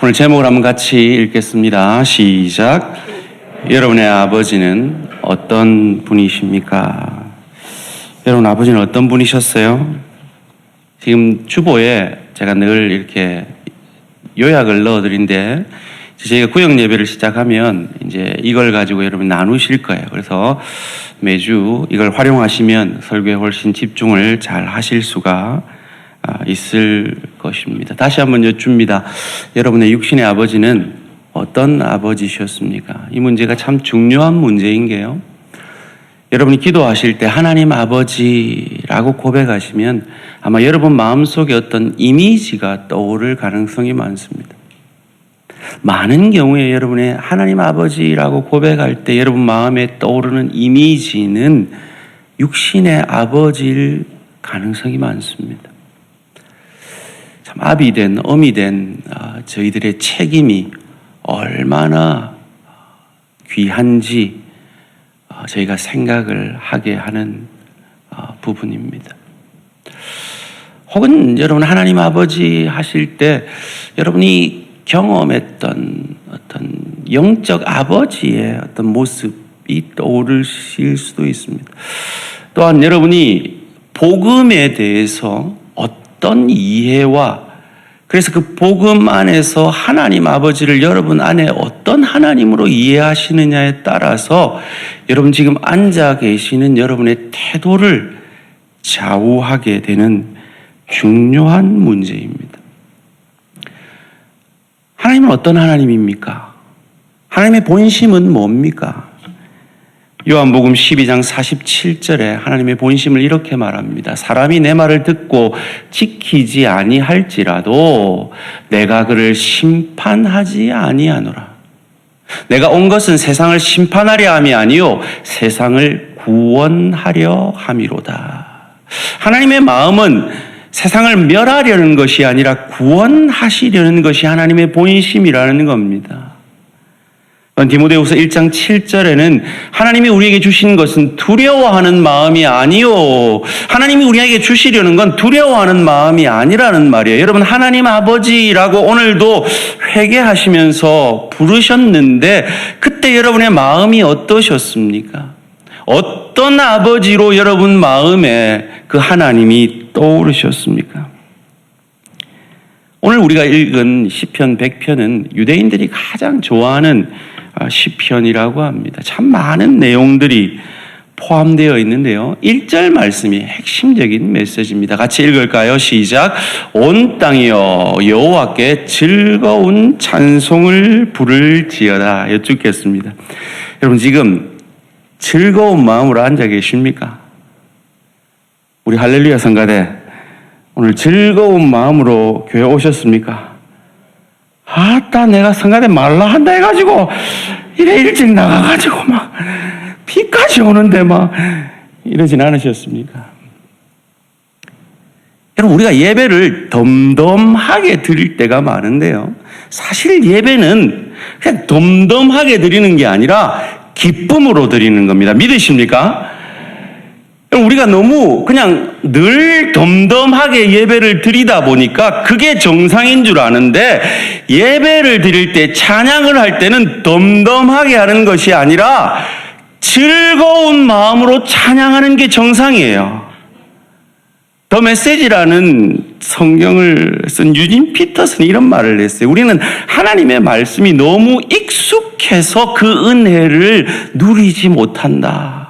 오늘 제목을 한번 같이 읽겠습니다. 시작. 여러분의 아버지는 어떤 분이십니까? 여러분 아버지는 어떤 분이셨어요? 지금 주보에 제가 늘 이렇게 요약을 넣어드린데 저희가 구역 예배를 시작하면 이제 이걸 가지고 여러분 나누실 거예요. 그래서 매주 이걸 활용하시면 설교에 훨씬 집중을 잘 하실 수가 있을 것입니다. 다시 한번 여쭙니다. 여러분의 육신의 아버지는 어떤 아버지셨습니까? 이 문제가 참 중요한 문제인 게요. 여러분이 기도하실 때 하나님 아버지라고 고백하시면 아마 여러분 마음속에 어떤 이미지가 떠오를 가능성이 많습니다. 많은 경우에 여러분의 하나님 아버지라고 고백할 때 여러분 마음에 떠오르는 이미지는 육신의 아버지일 가능성이 많습니다. 참 아비 된 어미 된 저희들의 책임이 얼마나 귀한지 저희가 생각을 하게 하는 부분입니다. 혹은 여러분 하나님 아버지 하실 때 여러분이 경험했던 어떤 영적 아버지의 어떤 모습이 떠오르실 수도 있습니다. 또한 여러분이 복음에 대해서 어떤 이해와 그래서 그 복음 안에서 하나님 아버지를 여러분 안에 어떤 하나님으로 이해하시느냐에 따라서 여러분 지금 앉아 계시는 여러분의 태도를 좌우하게 되는 중요한 문제입니다. 하나님은 어떤 하나님입니까? 하나님의 본심은 뭡니까? 요한복음 12장 47절에 하나님의 본심을 이렇게 말합니다. 사람이 내 말을 듣고 지키지 아니할지라도 내가 그를 심판하지 아니하노라. 내가 온 것은 세상을 심판하려 함이 아니요 세상을 구원하려 함이로다. 하나님의 마음은 세상을 멸하려는 것이 아니라 구원하시려는 것이 하나님의 본심이라는 겁니다. 디모데후서 1장 7절에는 하나님이 우리에게 주신 것은 두려워하는 마음이 아니요 하나님이 우리에게 주시려는 건 두려워하는 마음이 아니라는 말이에요. 여러분 하나님 아버지라고 오늘도 회개하시면서 부르셨는데 그때 여러분의 마음이 어떠셨습니까? 어떤 아버지로 여러분 마음에 그 하나님이 떠오르셨습니까? 오늘 우리가 읽은 시편 100편은 유대인들이 가장 좋아하는 시편이라고 합니다. 참 많은 내용들이 포함되어 있는데요. 1절 말씀이 핵심적인 메시지입니다. 같이 읽을까요? 시작. 온 땅이여 여호와께 즐거운 찬송을 부를지어다. 여쭙겠습니다. 여러분 지금 즐거운 마음으로 앉아 계십니까? 우리 할렐루야 성가대 오늘 즐거운 마음으로 교회 오셨습니까? 아따 내가 성가대 말라 한다 해가지고 이래 일찍 나가가지고 막 비까지 오는데 막 이러진 않으셨습니까? 여러분 우리가 예배를 덤덤하게 드릴 때가 많은데요. 사실 예배는 그냥 덤덤하게 드리는 게 아니라 기쁨으로 드리는 겁니다. 믿으십니까? 우리가 너무 그냥 늘 덤덤하게 예배를 드리다 보니까 그게 정상인 줄 아는데 예배를 드릴 때 찬양을 할 때는 덤덤하게 하는 것이 아니라 즐거운 마음으로 찬양하는 게 정상이에요. 더 메시지라는 성경을 쓴 유진 피터슨이 이런 말을 했어요. 우리는 하나님의 말씀이 너무 익숙해서 그 은혜를 누리지 못한다.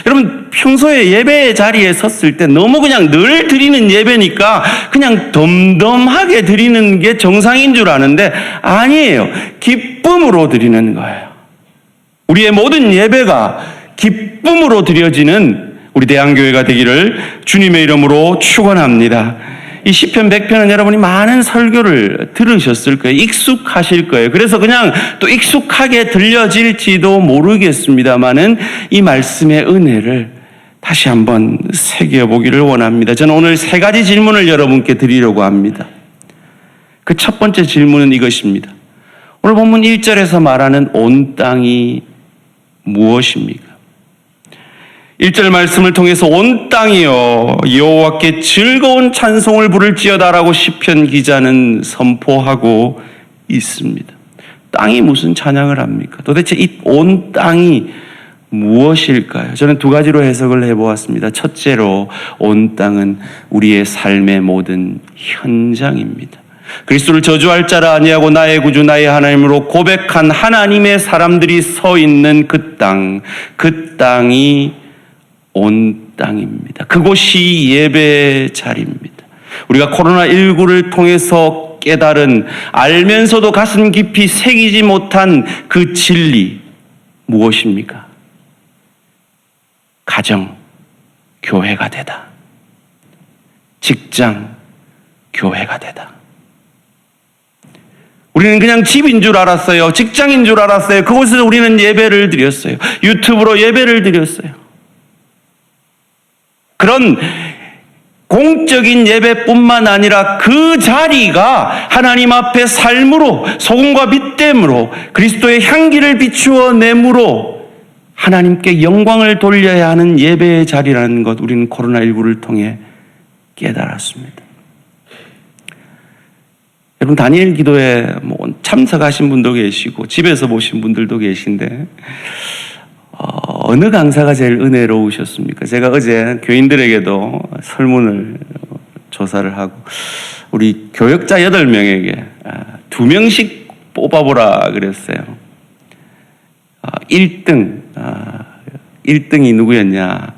여러분 평소에 예배의 자리에 섰을 때 너무 그냥 늘 드리는 예배니까 그냥 덤덤하게 드리는 게 정상인 줄 아는데 아니에요. 기쁨으로 드리는 거예요. 우리의 모든 예배가 기쁨으로 드려지는 우리 대한교회가 되기를 주님의 이름으로 축원합니다. 이 시편 100편은 여러분이 많은 설교를 들으셨을 거예요. 익숙하실 거예요. 그래서 그냥 또 익숙하게 들려질지도 모르겠습니다만은 이 말씀의 은혜를 다시 한번 새겨보기를 원합니다. 저는 오늘 세 가지 질문을 여러분께 드리려고 합니다. 그 첫 번째 질문은 이것입니다. 오늘 본문 1절에서 말하는 온 땅이 무엇입니까? 1절 말씀을 통해서 온 땅이여 여호와께 즐거운 찬송을 부를지어다라고 시편 기자는 선포하고 있습니다. 땅이 무슨 찬양을 합니까? 도대체 이 온 땅이 무엇일까요? 저는 두 가지로 해석을 해보았습니다. 첫째로 온 땅은 우리의 삶의 모든 현장입니다. 그리스도를 저주할 자라 아니하고 나의 구주 나의 하나님으로 고백한 하나님의 사람들이 서 있는 그 땅이 온 땅입니다. 그곳이 예배 자리입니다. 우리가 코로나19를 통해서 깨달은, 알면서도 가슴 깊이 새기지 못한 그 진리 무엇입니까? 가정, 교회가 되다. 직장, 교회가 되다. 우리는 그냥 집인 줄 알았어요. 직장인 줄 알았어요. 그곳에서 우리는 예배를 드렸어요. 유튜브로 예배를 드렸어요. 그런 공적인 예배뿐만 아니라 그 자리가 하나님 앞에 삶으로, 소금과 빛됨으로, 그리스도의 향기를 비추어 내므로 하나님께 영광을 돌려야 하는 예배의 자리라는 것, 우리는 코로나19를 통해 깨달았습니다. 여러분, 다니엘 기도에 참석하신 분도 계시고 집에서 보신 분들도 계신데 어느 강사가 제일 은혜로우셨습니까? 제가 어제 교인들에게도 설문을 조사를 하고 우리 교역자 8명에게 2명씩 뽑아보라 그랬어요. 1등이 누구였냐?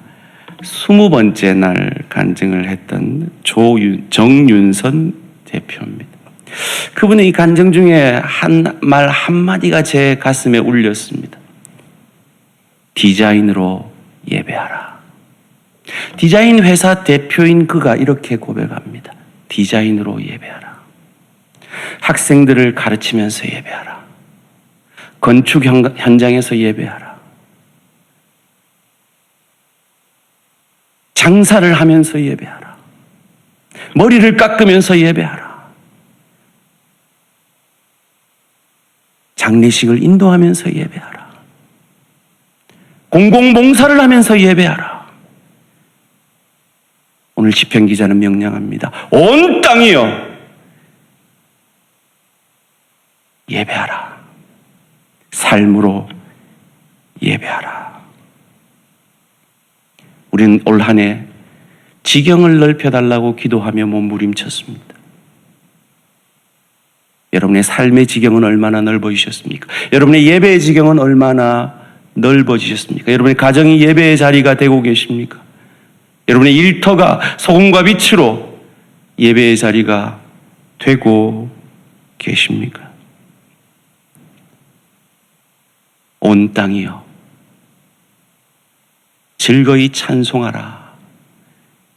20번째 날 간증을 했던 정윤선 대표입니다. 그분의 이 간증 중에 말 한마디가 제 가슴에 울렸습니다. 디자인으로 예배하라. 디자인 회사 대표인 그가 이렇게 고백합니다. 디자인으로 예배하라. 학생들을 가르치면서 예배하라. 건축 현장에서 예배하라. 장사를 하면서 예배하라. 머리를 깎으면서 예배하라. 장례식을 인도하면서 예배하라. 공공봉사를 하면서 예배하라. 오늘 시편 기자는 명령합니다. 온 땅이여 예배하라. 삶으로 예배하라. 우리는 올 한 해 지경을 넓혀달라고 기도하며 몸부림쳤습니다. 여러분의 삶의 지경은 얼마나 넓어지셨습니까? 여러분의 예배의 지경은 얼마나 넓어지셨습니까? 여러분의 가정이 예배의 자리가 되고 계십니까? 여러분의 일터가 소금과 빛으로 예배의 자리가 되고 계십니까? 온 땅이여 즐거이 찬송하라.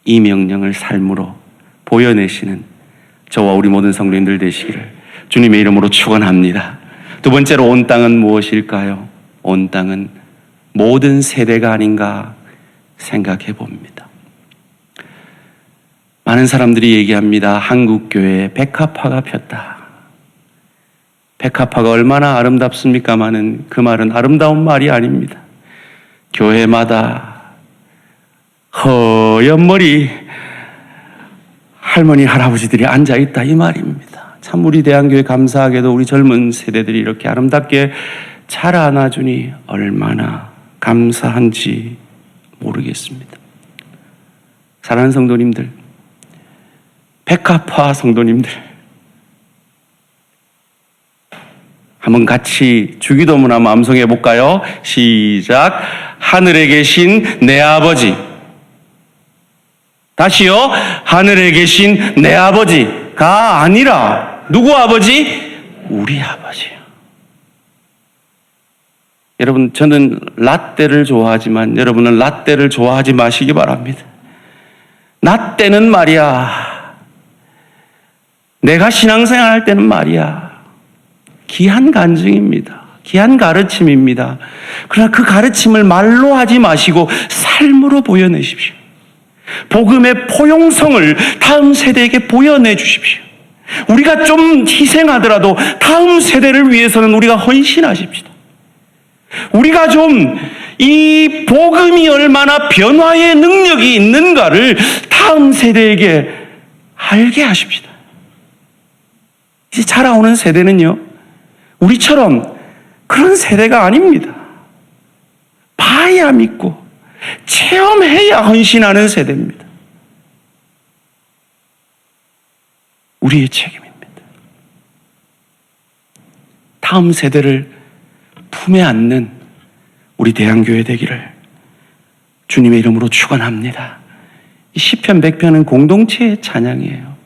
이 명령을 삶으로 보여내시는 저와 우리 모든 성도님들 되시기를 주님의 이름으로 축원합니다. 두 번째로 온 땅은 무엇일까요? 온 땅은 모든 세대가 아닌가 생각해 봅니다. 많은 사람들이 얘기합니다. 한국교회에 백합화가 폈다. 백합화가 얼마나 아름답습니까마는 그 말은 아름다운 말이 아닙니다. 교회마다 허연 머리 할머니 할아버지들이 앉아있다 이 말입니다. 참 우리 대한교회 감사하게도 우리 젊은 세대들이 이렇게 아름답게 잘 안아주니 얼마나 감사한지 모르겠습니다. 사랑하는 성도님들, 백합화 성도님들, 한번 같이 주기도문 한번 암송해 볼까요? 시작. 하늘에 계신 내 아버지. 다시요. 하늘에 계신 내 아버지가 아니라 누구 아버지? 우리 아버지요. 여러분, 저는 라떼를 좋아하지만 여러분은 라떼를 좋아하지 마시기 바랍니다. 라떼는 말이야, 내가 신앙생활 할 때는 말이야, 귀한 간증입니다. 귀한 가르침입니다. 그러나 그 가르침을 말로 하지 마시고 삶으로 보여내십시오. 복음의 포용성을 다음 세대에게 보여내 주십시오. 우리가 좀 희생하더라도 다음 세대를 위해서는 우리가 헌신하십시다. 우리가 좀 이 복음이 얼마나 변화의 능력이 있는가를 다음 세대에게 알게 하십시다. 이제 자라오는 세대는요, 우리처럼 그런 세대가 아닙니다. 봐야 믿고 체험해야 헌신하는 세대입니다. 우리의 책임입니다. 다음 세대를 품에 안는 우리 대한교회 되기를 주님의 이름으로 축원합니다. 이 시편 100편은 공동체의 찬양이에요.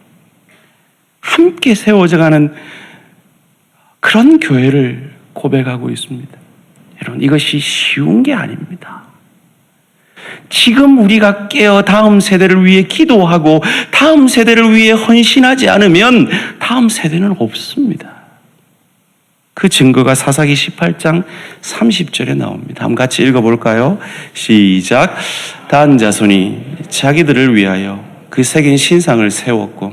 함께 세워져가는 그런 교회를 고백하고 있습니다. 여러분, 이것이 쉬운 게 아닙니다. 지금 우리가 깨어 다음 세대를 위해 기도하고 다음 세대를 위해 헌신하지 않으면 다음 세대는 없습니다. 그 증거가 사사기 18장 30절에 나옵니다. 한번 같이 읽어볼까요? 시작. 단 자손이 자기들을 위하여 그 새긴 신상을 세웠고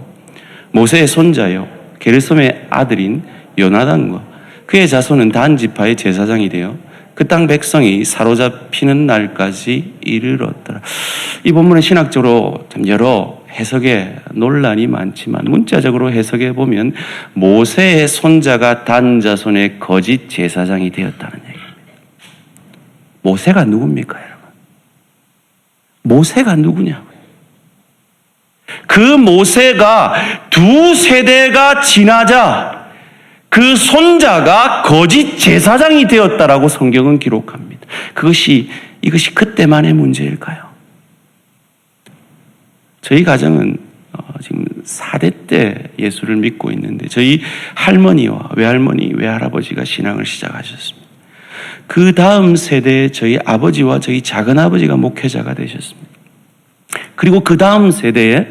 모세의 손자요 게르솜의 아들인 요나단과 그의 자손은 단 지파의 제사장이 되어 그 땅 백성이 사로잡히는 날까지 이르렀더라. 이 본문은 신학적으로 참 여러 해석에 논란이 많지만 문자적으로 해석해 보면 모세의 손자가 단 자손의 거짓 제사장이 되었다는 얘기입니다. 모세가 누굽니까, 여러분? 모세가 누구냐고요? 그 모세가 두 세대가 지나자 그 손자가 거짓 제사장이 되었다라고 성경은 기록합니다. 이것이 그때만의 문제일까요? 저희 가정은 지금 4대 때 예수를 믿고 있는데 저희 할머니와 외할머니, 외할아버지가 신앙을 시작하셨습니다. 그 다음 세대에 저희 아버지와 저희 작은아버지가 목회자가 되셨습니다. 그리고 그 다음 세대에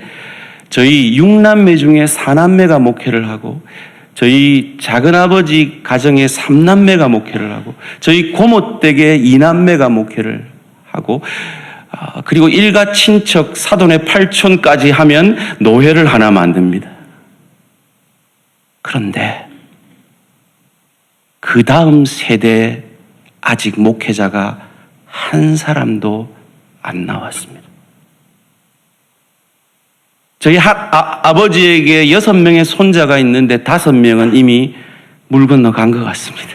저희 6남매 중에 4남매가 목회를 하고 저희 작은아버지 가정에 3남매가 목회를 하고 저희 고모댁에 2남매가 목회를 하고 그리고 일가 친척 사돈의 8촌까지 하면 노회를 하나 만듭니다. 그런데 그 다음 세대에 아직 목회자가 한 사람도 안 나왔습니다. 저희 아버지에게 6명의 손자가 있는데 5명은 이미 물 건너 간 것 같습니다.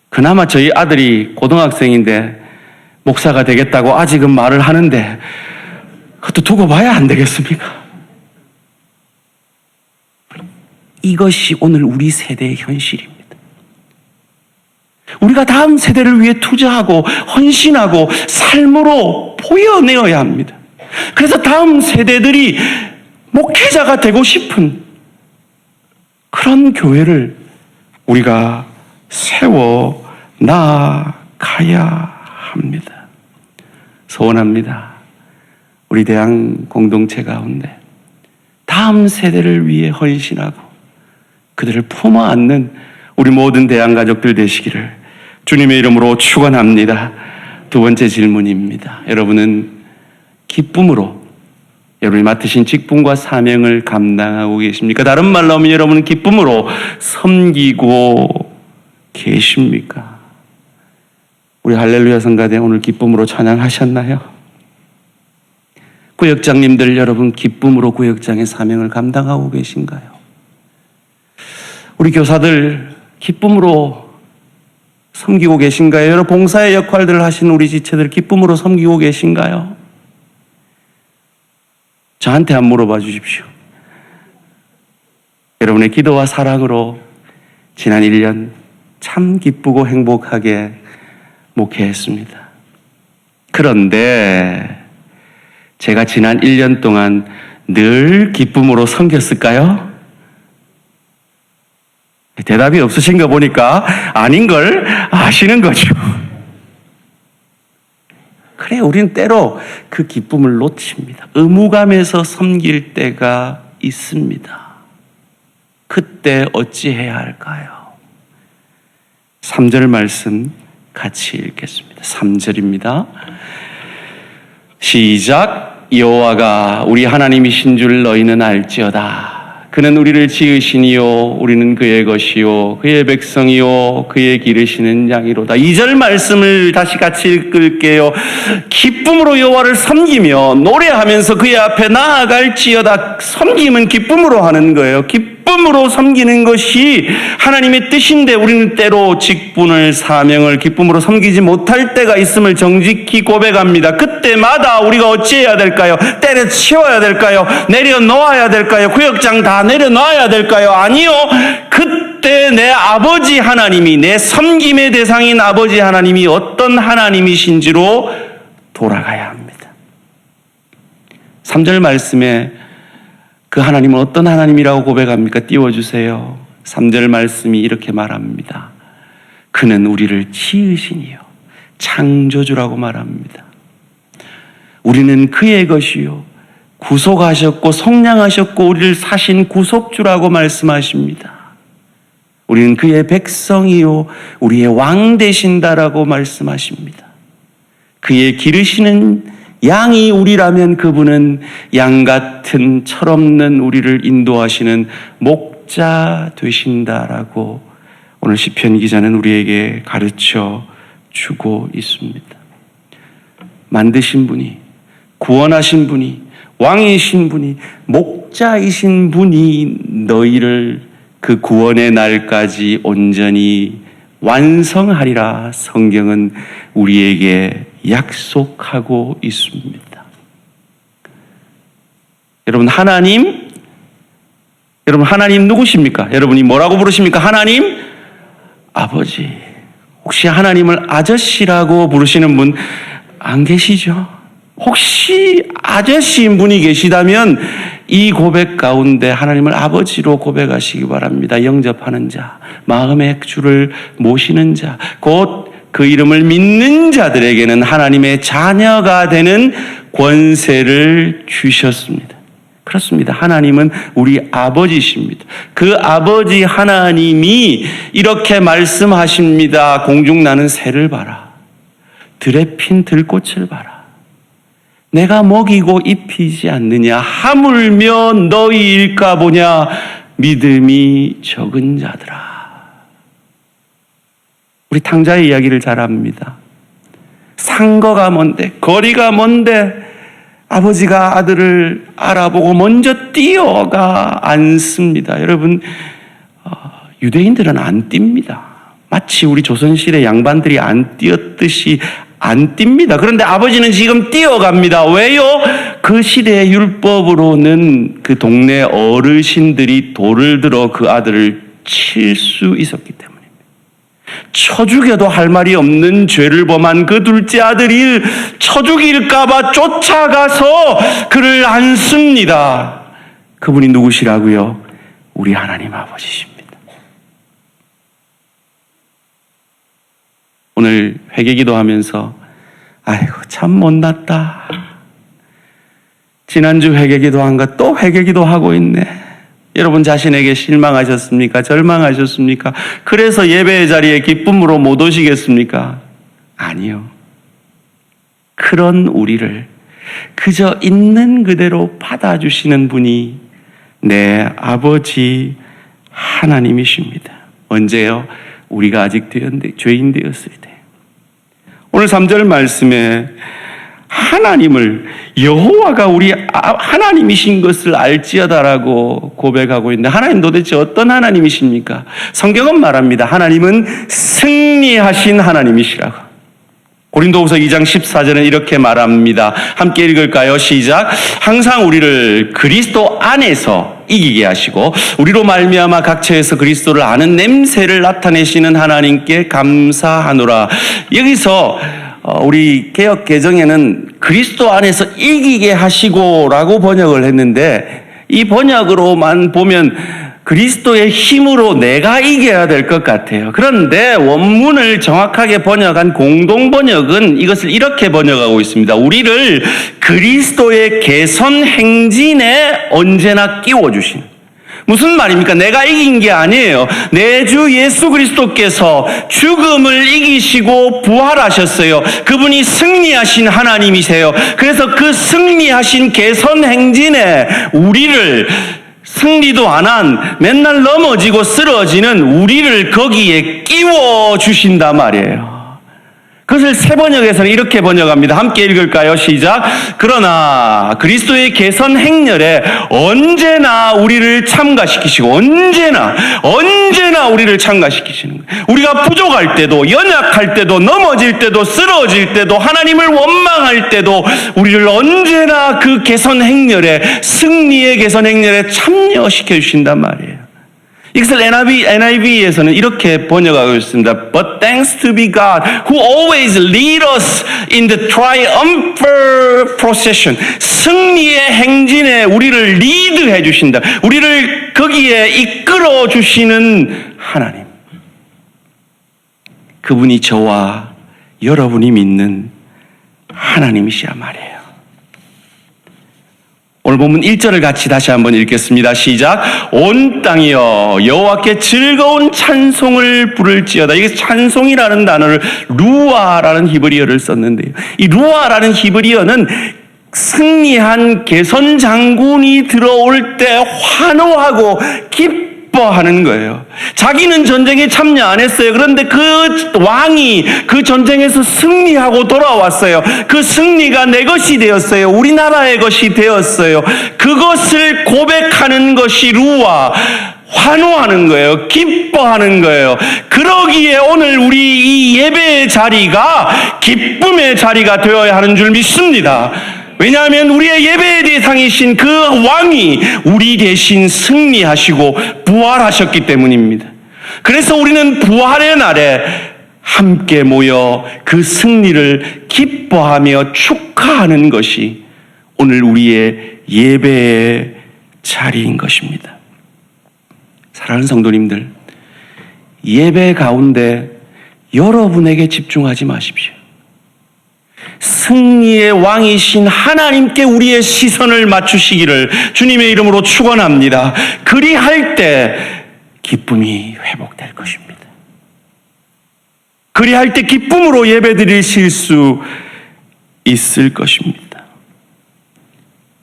그나마 저희 아들이 고등학생인데 목사가 되겠다고 아직은 말을 하는데 그것도 두고 봐야 안 되겠습니까? 이것이 오늘 우리 세대의 현실입니다. 우리가 다음 세대를 위해 투자하고 헌신하고 삶으로 보여내어야 합니다. 그래서 다음 세대들이 목회자가 되고 싶은 그런 교회를 우리가 세워 나가야 합니다. 소원합니다. 우리 대한 공동체 가운데 다음 세대를 위해 헌신하고 그들을 품어 안는 우리 모든 대한 가족들 되시기를 주님의 이름으로 축원합니다. 두 번째 질문입니다. 여러분은 기쁨으로 여러분이 맡으신 직분과 사명을 감당하고 계십니까? 다른 말로 하면 여러분은 기쁨으로 섬기고 계십니까? 우리 할렐루야 성가대 오늘 기쁨으로 찬양하셨나요? 구역장님들 여러분 기쁨으로 구역장의 사명을 감당하고 계신가요? 우리 교사들 기쁨으로 섬기고 계신가요? 여러 봉사의 역할들을 하시는 우리 지체들 기쁨으로 섬기고 계신가요? 저한테 한번 물어봐 주십시오. 여러분의 기도와 사랑으로 지난 1년 참 기쁘고 행복하게 목회했습니다. 그런데 제가 지난 1년 동안 늘 기쁨으로 섬겼을까요? 대답이 없으신 거 보니까 아닌 걸 아시는 거죠. 그래, 우리는 때로 그 기쁨을 놓칩니다. 의무감에서 섬길 때가 있습니다. 그때 어찌해야 할까요? 3절 말씀 같이 읽겠습니다. 3절입니다. 시작. 여호와가 우리 하나님이신 줄 너희는 알지어다. 그는 우리를 지으시니요 우리는 그의 것이요 그의 백성이요 그의 기르시는 양이로다. 2절 말씀을 다시 같이 읽을게요. 기쁨으로 여호와를 섬기며 노래하면서 그의 앞에 나아갈지어다. 섬김은 기쁨으로 하는 거예요. 기쁨으로 섬기는 것이 하나님의 뜻인데 우리는 때로 직분을, 사명을 기쁨으로 섬기지 못할 때가 있음을 정직히 고백합니다. 그때마다 우리가 어찌해야 될까요? 때려치워야 될까요? 내려놓아야 될까요? 구역장 다 내려놔야 될까요? 아니요. 그때 내 아버지 하나님이, 내 섬김의 대상인 아버지 하나님이 어떤 하나님이신지로 돌아가야 합니다. 3절 말씀에 그 하나님은 어떤 하나님이라고 고백합니까? 띄워주세요. 3절 말씀이 이렇게 말합니다. 그는 우리를 지으시니요 창조주라고 말합니다. 우리는 그의 것이요 구속하셨고 속량하셨고 우리를 사신 구속주라고 말씀하십니다. 우리는 그의 백성이요 우리의 왕 되신다라고 말씀하십니다. 그의 기르시는 양이 우리라면 그분은 양 같은 철없는 우리를 인도하시는 목자 되신다라고 오늘 시편 기자는 우리에게 가르쳐 주고 있습니다. 만드신 분이, 구원하신 분이, 왕이신 분이, 목자이신 분이 너희를 그 구원의 날까지 온전히 완성하리라 성경은 우리에게 약속하고 있습니다. 여러분 하나님 누구십니까? 여러분이 뭐라고 부르십니까? 하나님 아버지. 혹시 하나님을 아저씨라고 부르시는 분 안 계시죠? 혹시 아저씨인 분이 계시다면 이 고백 가운데 하나님을 아버지로 고백하시기 바랍니다. 영접하는 자, 마음의 주를 모시는 자, 곧 그 이름을 믿는 자들에게는 하나님의 자녀가 되는 권세를 주셨습니다. 그렇습니다. 하나님은 우리 아버지십니다. 그 아버지 하나님이 이렇게 말씀하십니다. 공중 나는 새를 봐라. 들에 핀 들꽃을 봐라. 내가 먹이고 입히지 않느냐? 하물며 너희일까 보냐? 믿음이 적은 자들아. 우리 탕자의 이야기를 잘 압니다. 상거가 먼데, 거리가 먼데 아버지가 아들을 알아보고 먼저 뛰어가 앉습니다. 여러분, 유대인들은 안 뜁니다. 마치 우리 조선시대 양반들이 안 뛰었듯이 안 뜁니다. 그런데 아버지는 지금 뛰어갑니다. 왜요? 그 시대의 율법으로는 그 동네 어르신들이 돌을 들어 그 아들을 칠 수 있었기 때문입니다. 쳐 죽여도 할 말이 없는 죄를 범한 그 둘째 아들이 쳐 죽일까봐 쫓아가서 그를 안습니다. 그분이 누구시라고요? 우리 하나님 아버지십니다. 오늘 회개기도 하면서 아이고 참 못났다. 지난주 회개기도 한 거 또 회개기도 하고 있네. 여러분 자신에게 실망하셨습니까? 절망하셨습니까? 그래서 예배의 자리에 기쁨으로 못 오시겠습니까? 아니요. 그런 우리를 그저 있는 그대로 받아주시는 분이 내 아버지 하나님이십니다. 언제요? 우리가 아직 죄인 되었을 때. 오늘 3절 말씀에 하나님을 여호와가 우리 하나님이신 것을 알지어다라고 고백하고 있는데 하나님 도대체 어떤 하나님이십니까? 성경은 말합니다. 하나님은 승리하신 하나님이시라고. 고린도후서 2장 14절은 이렇게 말합니다. 함께 읽을까요? 시작. 항상 우리를 그리스도 안에서 이기게 하시고 우리로 말미암아 각처에서 그리스도를 아는 냄새를 나타내시는 하나님께 감사하노라. 여기서 우리 개역 개정에는 그리스도 안에서 이기게 하시고라고 번역을 했는데 이 번역으로만 보면 그리스도의 힘으로 내가 이겨야 될 것 같아요. 그런데 원문을 정확하게 번역한 공동 번역은 이것을 이렇게 번역하고 있습니다. 우리를 그리스도의 개선 행진에 언제나 끼워주신. 무슨 말입니까? 내가 이긴 게 아니에요. 내 주 예수 그리스도께서 죽음을 이기시고 부활하셨어요. 그분이 승리하신 하나님이세요. 그래서 그 승리하신 개선 행진에 우리를 승리도 안 한 맨날 넘어지고 쓰러지는 우리를 거기에 끼워 주신단 말이에요. 그것을 새 번역에서는 이렇게 번역합니다. 함께 읽을까요? 시작. 그러나 그리스도의 개선 행렬에 언제나 우리를 참가시키시고 언제나 우리를 참가시키시는 거예요. 우리가 부족할 때도, 연약할 때도, 넘어질 때도, 쓰러질 때도, 하나님을 원망할 때도 우리를 언제나 그 개선 행렬에, 승리의 개선 행렬에 참여시켜 주신단 말이에요. 이것을 NIV에서는 이렇게 번역하고 있습니다. But thanks to be God who always lead us in the triumphal procession. 승리의 행진에 우리를 리드해 주신다. 우리를 거기에 이끌어 주시는 하나님. 그분이 저와 여러분이 믿는 하나님이시란 말이에요. 오늘 본문 1절을 같이 다시 한번 읽겠습니다. 시작. 온 땅이여 여호와께 즐거운 찬송을 부를지어다. 이게 찬송이라는 단어를 루아라는 히브리어를 썼는데요. 이 루아라는 히브리어는 승리한 개선 장군이 들어올 때 환호하고 기뻐하는 거예요. 자기는 전쟁에 참여 안 했어요. 그런데 그 왕이 그 전쟁에서 승리하고 돌아왔어요. 그 승리가 내 것이 되었어요. 우리나라의 것이 되었어요. 그것을 고백하는 것이 루아, 환호하는 거예요. 기뻐하는 거예요. 그러기에 오늘 우리 이 예배의 자리가 기쁨의 자리가 되어야 하는 줄 믿습니다. 왜냐하면 우리의 예배의 대상이신 그 왕이 우리 대신 승리하시고 부활하셨기 때문입니다. 그래서 우리는 부활의 날에 함께 모여 그 승리를 기뻐하며 축하하는 것이 오늘 우리의 예배의 자리인 것입니다. 사랑하는 성도님들, 예배 가운데 여러분에게 집중하지 마십시오. 승리의 왕이신 하나님께 우리의 시선을 맞추시기를 주님의 이름으로 축원합니다. 그리할 때 기쁨이 회복될 것입니다. 그리할 때 기쁨으로 예배드리실 수 있을 것입니다.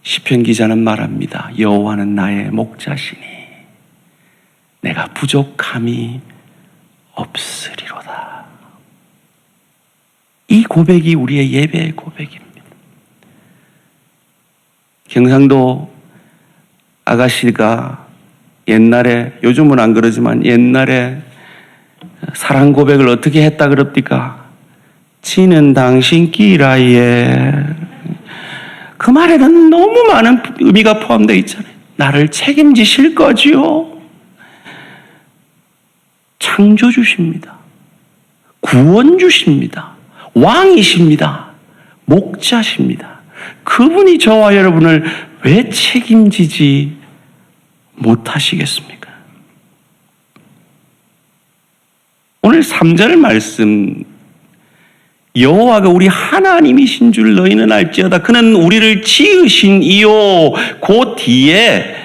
시편 기자는 말합니다. 여호와는 나의 목자시니 내가 부족함이 없으리로다. 이 고백이 우리의 예배의 고백입니다. 경상도 아가씨가 옛날에, 요즘은 안 그러지만 옛날에 사랑 고백을 어떻게 했다 그럽니까? 지는 당신 끼라예. 그 말에는 너무 많은 의미가 포함되어 있잖아요. 나를 책임지실 거지요. 창조주십니다. 구원주십니다. 왕이십니다. 목자십니다. 그분이 저와 여러분을 왜 책임지지 못하시겠습니까? 오늘 3절 말씀, 여호와가 우리 하나님이신 줄 너희는 알지어다. 그는 우리를 지으신 이요. 그 뒤에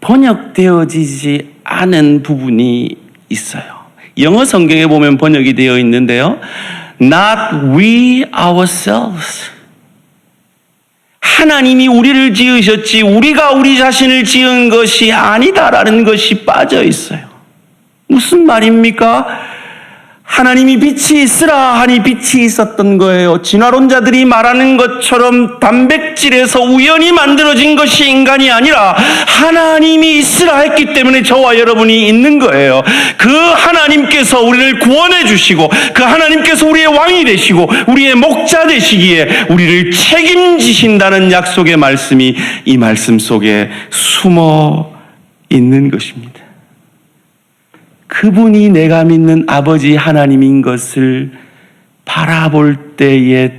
번역되어지지 않은 부분이 있어요. 영어 성경에 보면 번역이 되어 있는데요. Not we ourselves. 하나님이 우리를 지으셨지 우리가 우리 자신을 지은 것이 아니다라는 것이 빠져 있어요. 무슨 말입니까? 하나님이 빛이 있으라 하니 빛이 있었던 거예요. 진화론자들이 말하는 것처럼 단백질에서 우연히 만들어진 것이 인간이 아니라 하나님이 있으라 했기 때문에 저와 여러분이 있는 거예요. 그 하나님께서 우리를 구원해 주시고 그 하나님께서 우리의 왕이 되시고 우리의 목자 되시기에 우리를 책임지신다는 약속의 말씀이 이 말씀 속에 숨어 있는 것입니다. 그분이 내가 믿는 아버지 하나님인 것을 바라볼 때에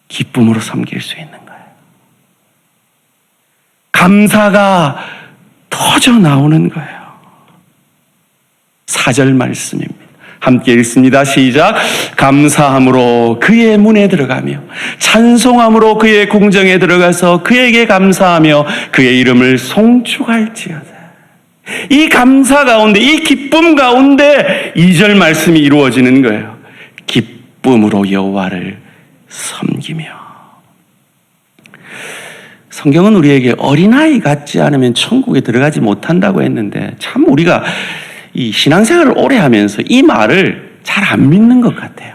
기쁨으로 섬길 수 있는 거예요. 감사가 터져 나오는 거예요. 4절 말씀입니다. 함께 읽습니다. 시작. 감사함으로 그의 문에 들어가며 찬송함으로 그의 궁정에 들어가서 그에게 감사하며 그의 이름을 송축할지어다. 이 감사 가운데, 이 기쁨 가운데 2절 말씀이 이루어지는 거예요. 기쁨으로 여호와를 섬기며. 성경은 우리에게 어린아이 같지 않으면 천국에 들어가지 못한다고 했는데 참 우리가 이 신앙생활을 오래 하면서 이 말을 잘 안 믿는 것 같아요.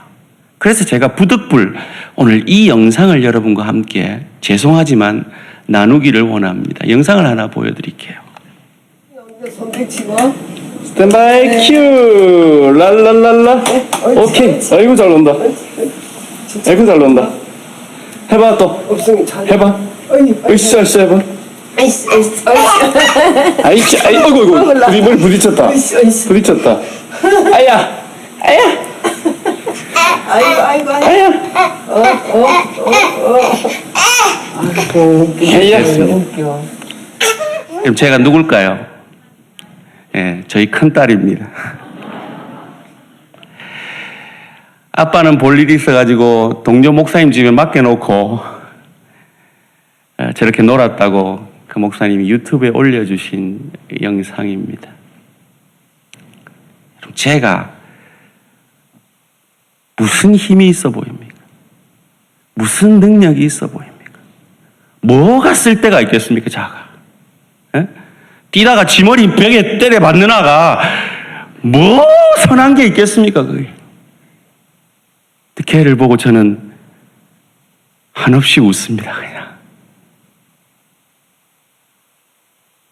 그래서 제가 부득불 오늘 이 영상을 여러분과 함께 죄송하지만 나누기를 원합니다. 영상을 하나 보여드릴게요. 손붙이고 스탠바이 큐 랄랄랄라. 오케이. 아이고 잘 논다. 아이고 잘 논다. 해봐 또. 없으면 잘 해봐. 으쌰 으쌰 해봐. 아이씨 아이씨 아이고 우리 부딪혔다. 부딪혔다. 아야 아야 아이고 아야. 아야. 웃겨. 그럼 제가 누굴까요? 예, 저희 큰딸입니다. 아빠는 볼 일이 있어가지고 동료 목사님 집에 맡겨놓고 저렇게 놀았다고 그 목사님이 유튜브에 올려주신 영상입니다. 그럼 제가 무슨 힘이 있어 보입니까? 무슨 능력이 있어 보입니까? 뭐가 쓸 데가 있겠습니까, 자가? 예? 뛰다가 지머리 벽에 때려 맞는 아가 뭐 선한 게 있겠습니까, 그게? 걔를 보고 저는 한없이 웃습니다, 그냥.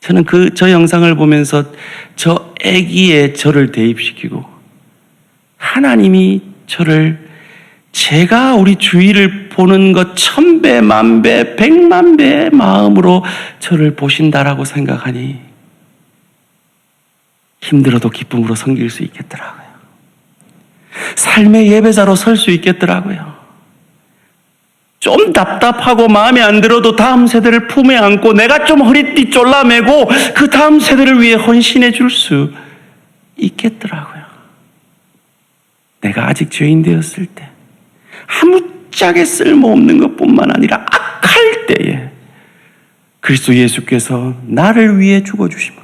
저는 저 영상을 보면서 저 아기의 저를 대입시키고 하나님이 저를 제가 우리 주위를 보는 것 1000배, 10,000배, 100만 배의 마음으로 저를 보신다라고 생각하니 힘들어도 기쁨으로 섬길 수 있겠더라고요. 삶의 예배자로 설 수 있겠더라고요. 좀 답답하고 마음에 안 들어도 다음 세대를 품에 안고 내가 좀 허리띠 졸라매고 그 다음 세대를 위해 헌신해 줄 수 있겠더라고요. 내가 아직 죄인 되었을 때 아무짝에 쓸모없는 것뿐만 아니라 악할 때에 그리스도 예수께서 나를 위해 죽어주심으로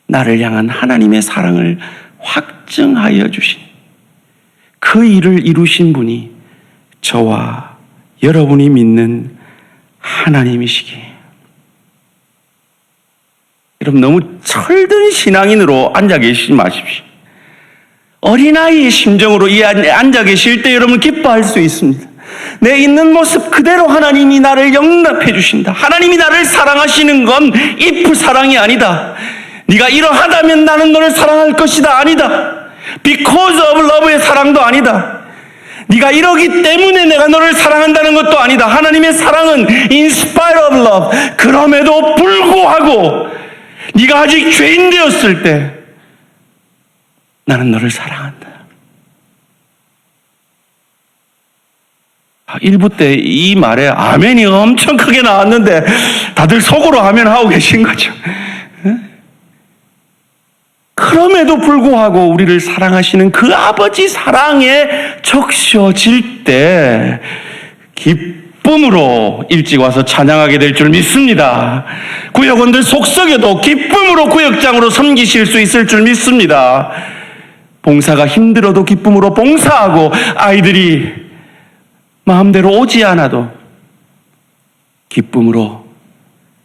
나를 향한 하나님의 사랑을 확증하여 주신 그 일을 이루신 분이 저와 여러분이 믿는 하나님이시기에 여러분 너무 철든 신앙인으로 앉아 계시지 마십시오. 어린아이의 심정으로 앉아 계실 때 여러분 기뻐할 수 있습니다. 내 있는 모습 그대로 하나님이 나를 용납해 주신다. 하나님이 나를 사랑하시는 건 if 사랑이 아니다. 네가 이러하다면 나는 너를 사랑할 것이다. 아니다. because of love의 사랑도 아니다. 네가 이러기 때문에 내가 너를 사랑한다는 것도 아니다. 하나님의 사랑은 in spite of love. 그럼에도 불구하고 네가 아직 죄인 되었을 때 나는 너를 사랑한다. 1부 때 이 말에 아멘이 엄청 크게 나왔는데 다들 속으로 아멘 하고 계신 거죠. 그럼에도 불구하고 우리를 사랑하시는 그 아버지 사랑에 적셔질 때 기쁨으로 일찍 와서 찬양하게 될 줄 믿습니다. 구역원들 속썩여도 기쁨으로 구역장으로 섬기실 수 있을 줄 믿습니다. 봉사가 힘들어도 기쁨으로 봉사하고 아이들이 마음대로 오지 않아도 기쁨으로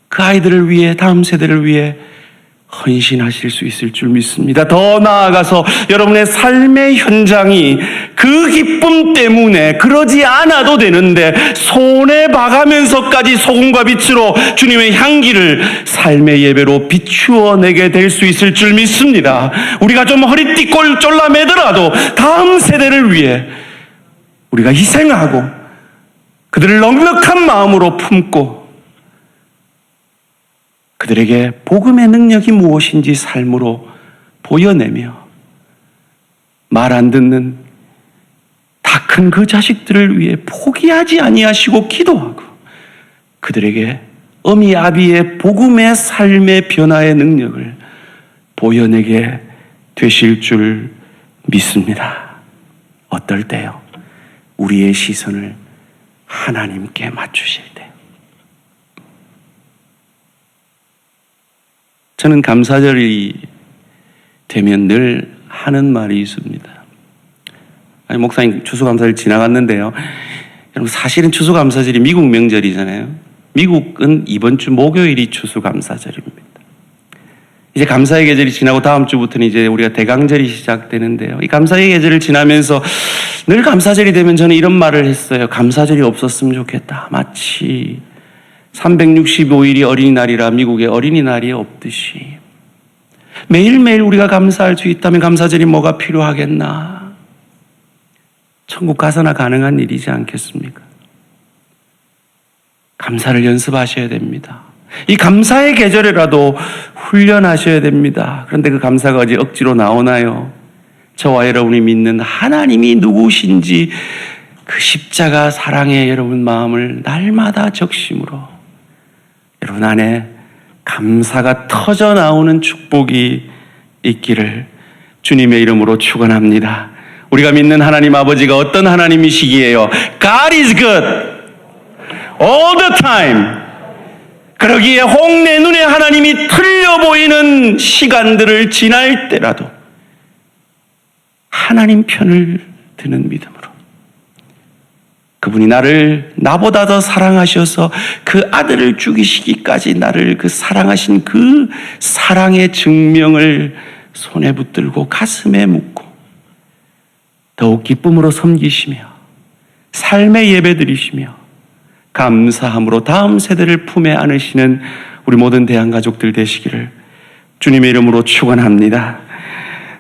그 아이들을 위해 다음 세대를 위해 헌신하실 수 있을 줄 믿습니다. 더 나아가서 여러분의 삶의 현장이 그 기쁨 때문에 그러지 않아도 되는데 손에 봐가면서까지 소금과 빛으로 주님의 향기를 삶의 예배로 비추어내게 될 수 있을 줄 믿습니다. 우리가 좀 허리띠 쫄라매더라도 다음 세대를 위해 우리가 희생하고 그들을 넉넉한 마음으로 품고 그들에게 복음의 능력이 무엇인지 삶으로 보여내며 말 안 듣는 다 큰 그 자식들을 위해 포기하지 아니하시고 기도하고 그들에게 어미 아비의 복음의 삶의 변화의 능력을 보여내게 되실 줄 믿습니다. 어떨 때요? 우리의 시선을 하나님께 맞추실 때. 저는 감사절이 되면 늘 하는 말이 있습니다. 아니, 목사님 추수감사절 지나갔는데요. 여러분 사실은 추수감사절이 미국 명절이잖아요. 미국은 이번 주 목요일이 추수감사절입니다. 이제 감사의 계절이 지나고 다음 주부터는 이제 우리가 대강절이 시작되는데요. 이 감사의 계절을 지나면서 늘 감사절이 되면 저는 이런 말을 했어요. 감사절이 없었으면 좋겠다. 마치 365일이 어린이날이라 미국에 어린이날이 없듯이 매일매일 우리가 감사할 수 있다면 감사절이 뭐가 필요하겠나. 천국 가서나 가능한 일이지 않겠습니까? 감사를 연습하셔야 됩니다. 이 감사의 계절에라도 훈련하셔야 됩니다. 그런데 그 감사가 어디 억지로 나오나요? 저와 여러분이 믿는 하나님이 누구신지 그 십자가 사랑의 여러분 마음을 날마다 적심으로 여러분 안에 감사가 터져 나오는 축복이 있기를 주님의 이름으로 축원합니다. 우리가 믿는 하나님 아버지가 어떤 하나님이시기에요? God is good all the time. 그러기에 홍내 눈에 하나님이 틀려 보이는 시간들을 지날 때라도 하나님 편을 드는 믿음으로 그분이 나를 나보다 더 사랑하셔서 그 아들을 죽이시기까지 나를 그 사랑하신 그 사랑의 증명을 손에 붙들고 가슴에 묻고 더욱 기쁨으로 섬기시며 삶의 예배드리시며 감사함으로 다음 세대를 품에 안으시는 우리 모든 대한가족들 되시기를 주님의 이름으로 축원합니다.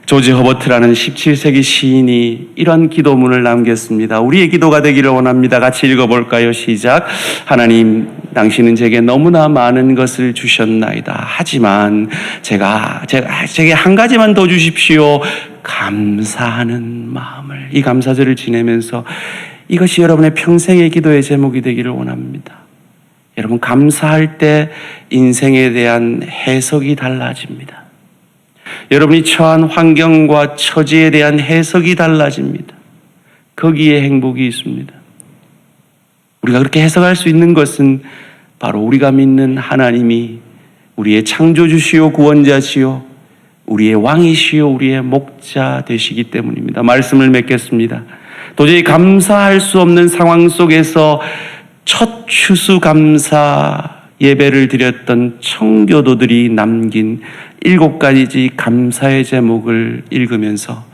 조지 허버트라는 17세기 시인이 이런 기도문을 남겼습니다. 우리의 기도가 되기를 원합니다. 같이 읽어볼까요? 시작. 하나님, 당신은 제게 너무나 많은 것을 주셨나이다. 하지만 제게 한 가지만 더 주십시오. 감사하는 마음을. 이 감사절을 지내면서 이것이 여러분의 평생의 기도의 제목이 되기를 원합니다. 여러분, 감사할 때 인생에 대한 해석이 달라집니다. 여러분이 처한 환경과 처지에 대한 해석이 달라집니다. 거기에 행복이 있습니다. 우리가 그렇게 해석할 수 있는 것은 바로 우리가 믿는 하나님이 우리의 창조주시오 구원자시오 우리의 왕이시오 우리의 목자 되시기 때문입니다. 말씀을 맺겠습니다. 도저히 감사할 수 없는 상황 속에서 첫 추수감사 예배를 드렸던 청교도들이 남긴 7가지 감사의 제목을 읽으면서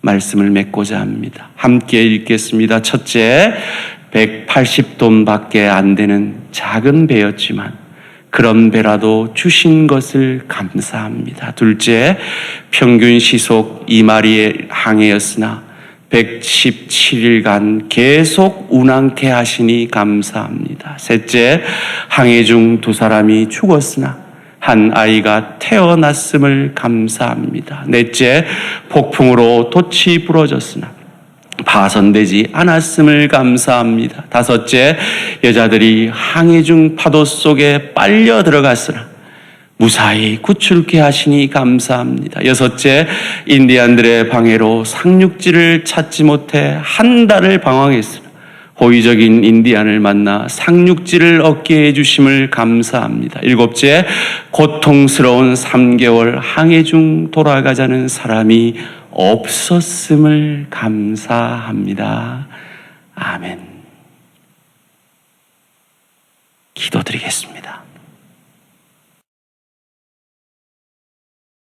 말씀을 맺고자 합니다. 함께 읽겠습니다. 첫째, 180돈밖에 안 되는 작은 배였지만 그런 배라도 주신 것을 감사합니다. 둘째, 평균 시속 2마리의 항해였으나 117일간 계속 운항케 하시니 감사합니다. 셋째, 항해 중 2사람이 죽었으나 한 아이가 태어났음을 감사합니다. 넷째, 폭풍으로 돛이 부러졌으나 파손되지 않았음을 감사합니다. 다섯째, 여자들이 항해 중 파도 속에 빨려 들어갔으나 무사히 구출케 하시니 감사합니다. 여섯째, 인디안들의 방해로 상륙지를 찾지 못해 한 달을 방황했으나 호의적인 인디안을 만나 상륙지를 얻게 해주심을 감사합니다. 일곱째, 고통스러운 3개월 항해 중 돌아가자는 사람이 없었음을 감사합니다. 아멘. 기도드리겠습니다.